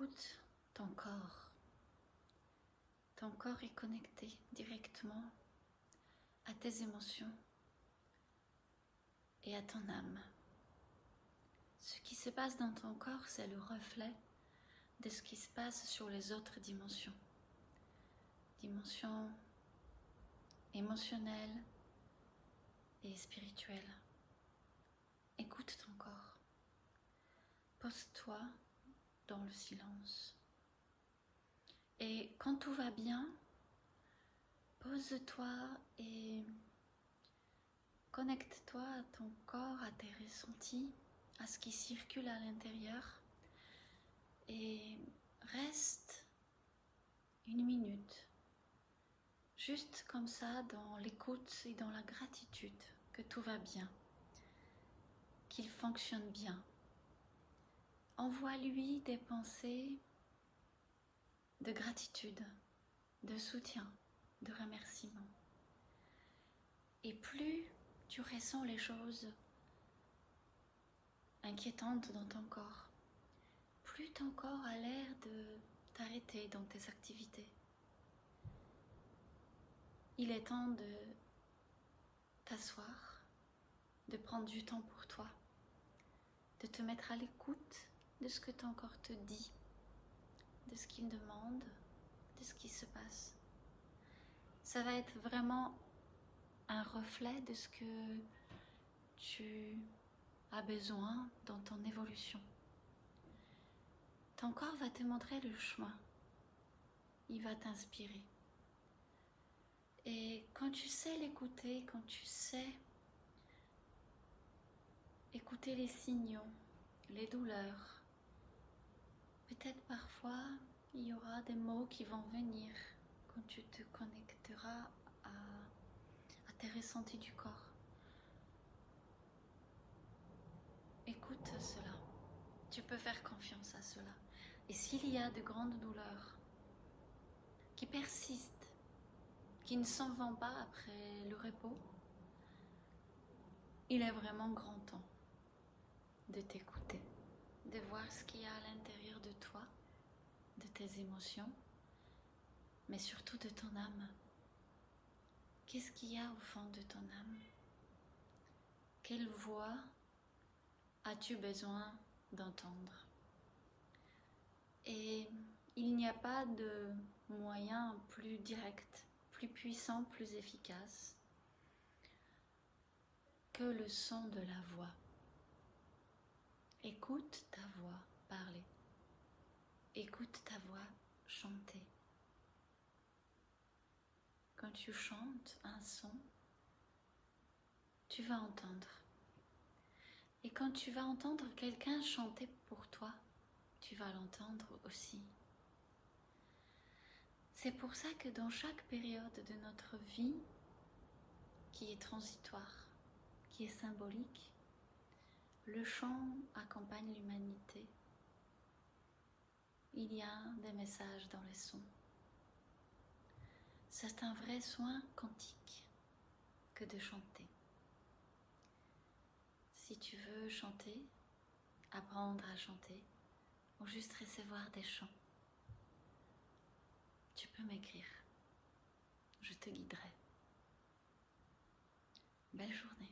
Écoute ton corps. Ton corps est connecté directement à tes émotions et à ton âme. Ce qui se passe dans ton corps, c'est le reflet de ce qui se passe sur les autres dimensions. Dimensions émotionnelles et spirituelles. Écoute ton corps. Pose-toi dans le silence. Et quand tout va bien, pose-toi et connecte-toi à ton corps, à tes ressentis, à ce qui circule à l'intérieur. Et reste 1 minute, juste comme ça, dans l'écoute et dans la gratitude que tout va bien, qu'il fonctionne bien. Envoie-lui des pensées de gratitude, de soutien, de remerciement. Et plus tu ressens les choses inquiétantes dans ton corps, plus ton corps a l'air de t'arrêter dans tes activités. Il est temps de t'asseoir, de prendre du temps pour toi, de te mettre à l'écoute de ce que ton corps te dit, de ce qu'il demande, de ce qui se passe. Ça va être vraiment un reflet de ce que tu as besoin dans ton évolution. Ton corps va te montrer le chemin. Il va t'inspirer. Et quand tu sais l'écouter, quand tu sais écouter les signaux, les douleurs, peut-être parfois il y aura des mots qui vont venir quand tu te connecteras à tes ressentis du corps. Écoute cela. Tu peux faire confiance à cela. Et s'il y a de grandes douleurs qui persistent, qui ne s'en vont pas après le repos, il est vraiment grand temps de t'écouter, de voir ce qu'il y a à l'intérieur de toi, de tes émotions, mais surtout de ton âme. Qu'est-ce qu'il y a au fond de ton âme? Quelle voix as-tu besoin d'entendre? Et il n'y a pas de moyen plus direct, plus puissant, plus efficace que le son de la voix. Écoute ta voix parler. Écoute ta voix chanter. Quand tu chantes un son, tu vas entendre. Et quand tu vas entendre quelqu'un chanter pour toi, tu vas l'entendre aussi. C'est pour ça que dans chaque période de notre vie, qui est transitoire, qui est symbolique, le chant accompagne l'humanité. Il y a des messages dans les sons. C'est un vrai soin quantique que de chanter. Si tu veux chanter, apprendre à chanter, ou juste recevoir des chants, tu peux m'écrire. Je te guiderai. Belle journée.